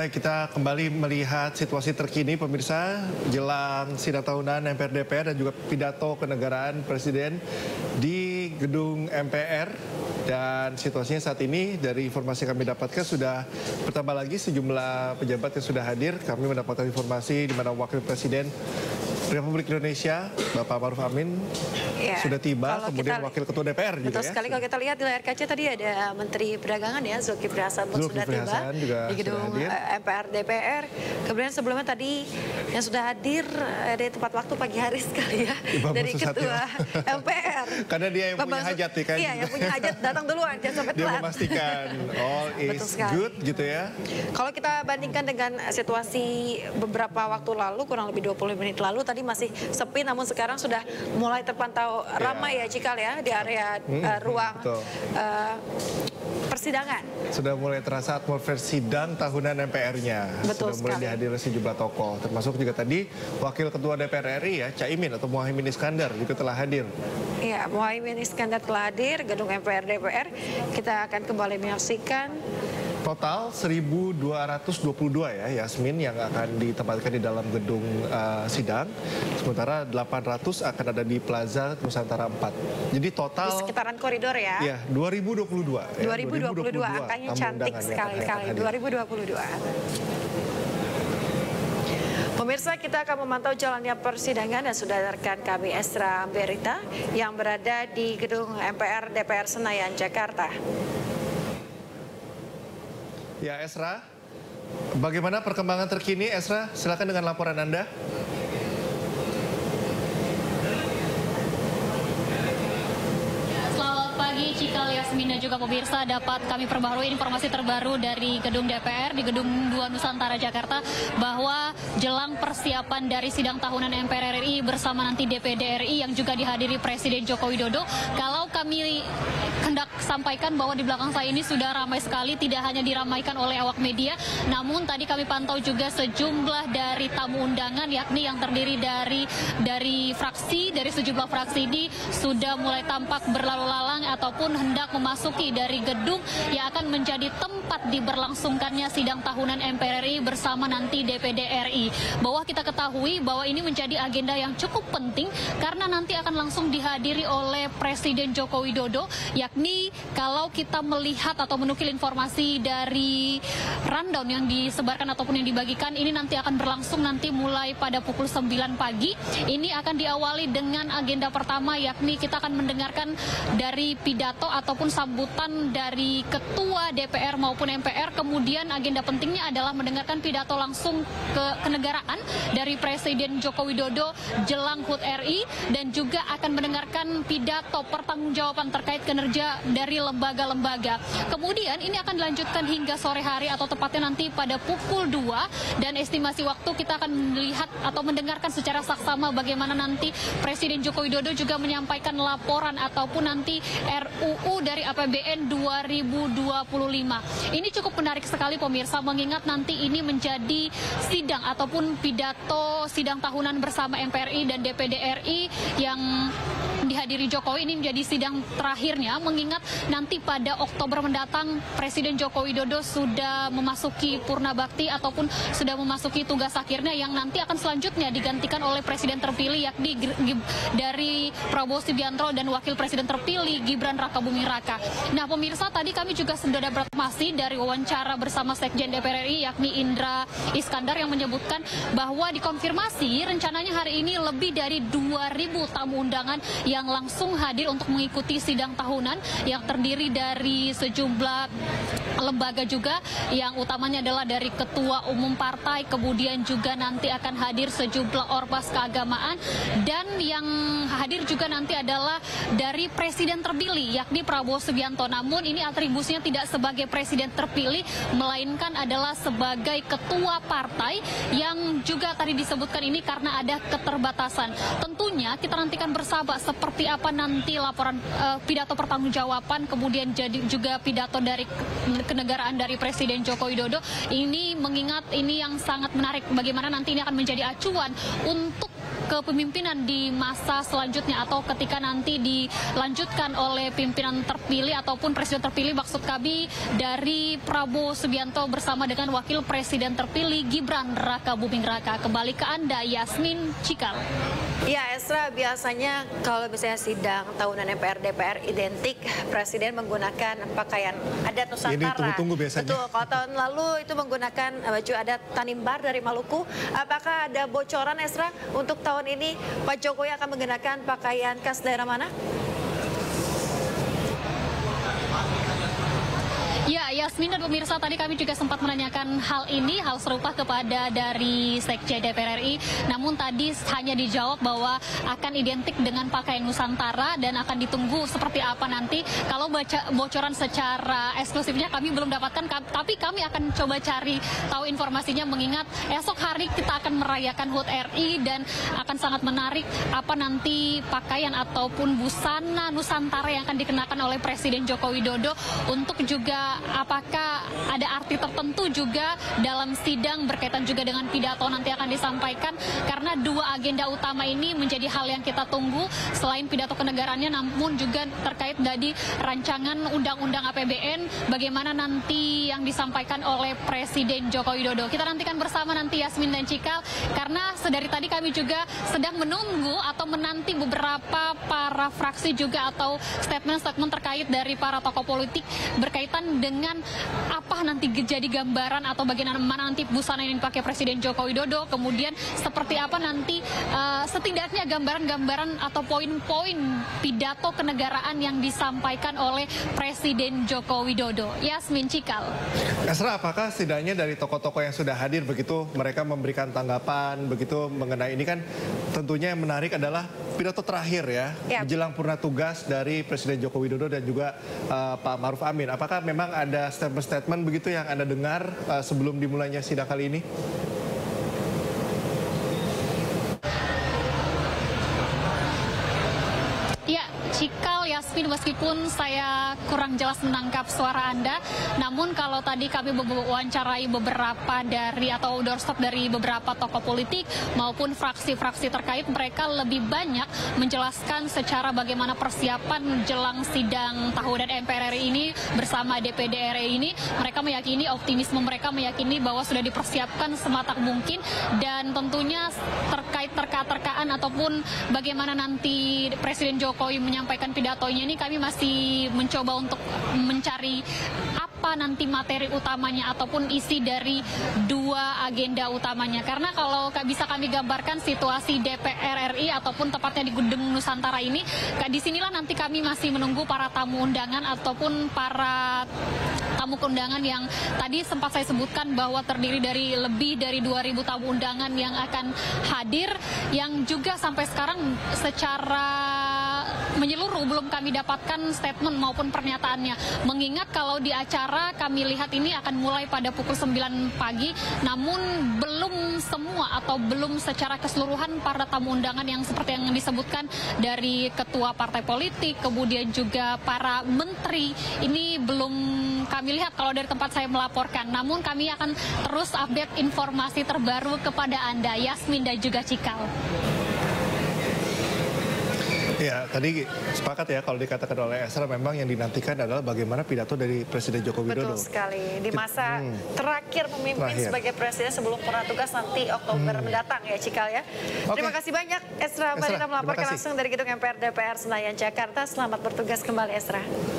Baik, kita kembali melihat situasi terkini pemirsa jelang sidang tahunan MPR DPR dan juga pidato kenegaraan Presiden di gedung MPR. Dan situasinya saat ini dari informasi yang kami dapatkan sudah bertambah lagi sejumlah pejabat yang sudah hadir. Kami mendapatkan informasi di mana Wakil Presiden Republik Indonesia, Bapak Ma'ruf Amin, sudah tiba, kemudian Wakil Ketua DPR juga. Betul sekali, kalau kita lihat di layar kaca tadi ada Menteri Perdagangan ya, Zulkifli Hasan pun sudah tiba di gedung MPR DPR. Kemudian sebelumnya tadi yang sudah hadir dari tepat waktu pagi hari sekali ya, dari Ketua MPR. Karena dia yang punya hajat nih kan. Iya, yang punya hajat datang duluan, jangan sampai telat. Dia memastikan all is good gitu ya. Kalau kita bandingkan dengan situasi beberapa waktu lalu, kurang lebih 20 menit lalu, tadi masih sepi, namun sekarang sudah mulai terpantau ramai ya Cikal ya di area ruang persidangan. Sudah mulai terasa atmosfer sidang tahunan MPR-nya. Betul sudah mulai sekali. dihadiri sejumlah tokoh, termasuk juga tadi Wakil Ketua DPR RI ya, Caimin atau Muhaimin Iskandar juga telah hadir. Iya, Muhaimin Iskandar telah hadir gedung MPR DPR. Kita akan kembali menyaksikan. Total 1.222 ya Yasmin yang akan ditempatkan di dalam gedung sidang. Sementara 800 akan ada di Plaza Nusantara 4. Jadi total di sekitaran koridor ya. Iya, 2022. 2022 angkanya cantik sekali-kali. 2022. Pemirsa, kita akan memantau jalannya persidangan dan sudah rekan kami Esra Berita yang berada di gedung MPR DPR Senayan, Jakarta. Ya Esra, bagaimana perkembangan terkini Esra? Silakan dengan laporan Anda. Pagi Cikal, Yasmin dan juga pemirsa, dapat kami perbarui informasi terbaru dari gedung DPR di Gedung 2 Nusantara Jakarta bahwa jelang persiapan dari sidang tahunan MPR RI bersama nanti DPD RI yang juga dihadiri Presiden Joko Widodo, kalau kami hendak sampaikan bahwa di belakang saya ini sudah ramai sekali, tidak hanya diramaikan oleh awak media, namun tadi kami pantau juga sejumlah dari tamu undangan, yakni yang terdiri dari sejumlah fraksi ini sudah mulai tampak berlalu lalang ataupun hendak memasuki dari gedung yang akan menjadi tempat diberlangsungkannya sidang tahunan MPR RI bersama nanti DPD RI. Bahwa kita ketahui bahwa ini menjadi agenda yang cukup penting karena nanti akan langsung dihadiri oleh Presiden Joko Widodo, yakni kalau kita melihat atau menukil informasi dari rundown yang disebarkan ataupun yang dibagikan, ini nanti akan berlangsung nanti mulai pada pukul 9 pagi. Ini akan diawali dengan agenda pertama, yakni kita akan mendengarkan dari pidato ataupun sambutan dari Ketua DPR maupun MPR. Kemudian agenda pentingnya adalah mendengarkan pidato langsung kenegaraan dari Presiden Joko Widodo jelang HUT RI dan juga akan mendengarkan pidato pertanggungjawaban terkait kinerja dari lembaga-lembaga. Kemudian ini akan dilanjutkan hingga sore hari atau tepatnya nanti pada pukul 2, dan estimasi waktu kita akan melihat atau mendengarkan secara saksama bagaimana nanti Presiden Joko Widodo juga menyampaikan laporan ataupun nanti RUU dari APBN 2025. Ini cukup menarik sekali pemirsa, mengingat nanti ini menjadi sidang ataupun pidato sidang tahunan bersama MPRI dan DPD RI yang dihadiri Jokowi. Ini menjadi sidang terakhirnya, mengingat nanti pada Oktober mendatang Presiden Joko Widodo sudah memasuki purna bakti ataupun sudah memasuki tugas akhirnya yang nanti akan selanjutnya digantikan oleh Presiden terpilih, yakni dari Prabowo Subianto dan Wakil Presiden terpilih Gibran Rakabuming Raka. Nah pemirsa, tadi kami juga sudah dapat informasi dari wawancara bersama Sekjen DPR RI yakni Indra Iskandar yang menyebutkan bahwa dikonfirmasi rencananya hari ini lebih dari 2.000 tamu undangan yang langsung hadir untuk mengikuti sidang tahunan yang terdiri dari sejumlah lembaga juga, yang utamanya adalah dari Ketua Umum Partai, kemudian juga nanti akan hadir sejumlah ormas keagamaan, dan yang hadir juga nanti adalah dari Presiden terpilih yakni Prabowo Subianto. Namun ini atribusinya tidak sebagai Presiden terpilih, melainkan adalah sebagai Ketua Partai yang juga tadi disebutkan ini karena ada keterbatasan. Tentunya kita nantikan bersama seperti apa nanti laporan pidato pertanggungjawaban, kemudian jadi juga pidato dari kenegaraan dari Presiden Joko Widodo. Ini mengingat ini yang sangat menarik, bagaimana nanti ini akan menjadi acuan untuk kepemimpinan di masa selanjutnya atau ketika nanti dilanjutkan oleh pimpinan terpilih ataupun presiden terpilih, maksud kami dari Prabowo Subianto bersama dengan wakil presiden terpilih Gibran Raka Buming Raka. Kembali ke Anda, Yasmin Cikal. Ya, Esra, biasanya kalau misalnya sidang tahunan MPR DPR identik presiden menggunakan pakaian adat Nusantara. Ini tunggu-tunggu biasanya. Betul, kalau tahun lalu itu menggunakan baju adat Tanimbar dari Maluku. Apakah ada bocoran, Esra, untuk tahun ini Pak Jokowi akan menggunakan pakaian khas daerah mana? Ya, Yasmin dan pemirsa, tadi kami juga sempat menanyakan hal serupa kepada dari Sekjen DPR RI. Namun tadi hanya dijawab bahwa akan identik dengan pakaian Nusantara dan akan ditunggu seperti apa nanti. Kalau bocoran secara eksklusifnya kami belum dapatkan, tapi kami akan coba cari tahu informasinya, mengingat esok hari kita akan merayakan HUT RI dan akan sangat menarik apa nanti pakaian ataupun busana Nusantara yang akan dikenakan oleh Presiden Joko Widodo, untuk juga apakah ada arti tertentu juga dalam sidang berkaitan juga dengan pidato nanti akan disampaikan, karena dua agenda utama ini menjadi hal yang kita tunggu selain pidato kenegaraannya, namun juga terkait dari rancangan undang-undang APBN, bagaimana nanti yang disampaikan oleh Presiden Joko Widodo. Kita nantikan bersama nanti, Yasmin dan Cikal, karena sedari tadi kami juga sedang menunggu atau menanti beberapa para fraksi juga atau statement-statement terkait dari para tokoh politik berkaitan dengan apa nanti jadi gambaran atau bagaimana nanti busana yang dipakai Presiden Joko Widodo, kemudian seperti apa nanti setidaknya gambaran-gambaran atau poin-poin pidato kenegaraan yang disampaikan oleh Presiden Joko Widodo. Yasmin, Cikal. Esra, apakah setidaknya dari tokoh-tokoh yang sudah hadir begitu mereka memberikan tanggapan begitu mengenai ini, kan tentunya yang menarik adalah pidato terakhir ya, menjelang purna tugas dari Presiden Joko Widodo dan juga Pak Maruf Amin. Apakah memang ada statement-statement begitu yang Anda dengar sebelum dimulainya sidang kali ini? Ya, Cikal, Yasmin, meskipun saya kurang jelas menangkap suara Anda, namun kalau tadi kami mewawancarai beberapa dari atau doorstop dari beberapa tokoh politik maupun fraksi-fraksi terkait, mereka lebih banyak menjelaskan secara bagaimana persiapan jelang sidang tahunan MPR RI ini bersama DPD RI ini. Mereka meyakini, optimisme mereka meyakini bahwa sudah dipersiapkan sematang mungkin, dan tentunya terkait terka-terkaan ataupun bagaimana nanti Presiden Jokowi menyampaikan pidatonya ini, kami masih mencoba untuk mencari apa nanti materi utamanya ataupun isi dari dua agenda utamanya. Karena kalau bisa kami gambarkan situasi DPR RI ataupun tepatnya di Gedung Nusantara ini, di sinilah nanti kami masih menunggu para tamu undangan ataupun para tamu undangan yang tadi sempat saya sebutkan bahwa terdiri dari lebih dari 2.000 tamu undangan yang akan hadir, yang juga sampai sekarang secara menyeluruh belum kami dapatkan statement maupun pernyataannya. Mengingat kalau di acara kami lihat ini akan mulai pada pukul 9 pagi, namun belum semua atau belum secara keseluruhan para tamu undangan yang seperti yang disebutkan dari ketua partai politik, kemudian juga para menteri, ini belum kami lihat kalau dari tempat saya melaporkan. Namun kami akan terus update informasi terbaru kepada Anda, Yasmin dan juga Cikal. Ya, tadi sepakat ya kalau dikatakan oleh Esra, memang yang dinantikan adalah bagaimana pidato dari Presiden Joko Widodo. Betul sekali. Di masa terakhir memimpin sebagai presiden sebelum purna tugas nanti Oktober mendatang ya, Cikal ya. Terima kasih banyak Esra Marina melaporkan langsung dari Gedung MPR DPR Senayan, Jakarta. Selamat bertugas kembali, Esra.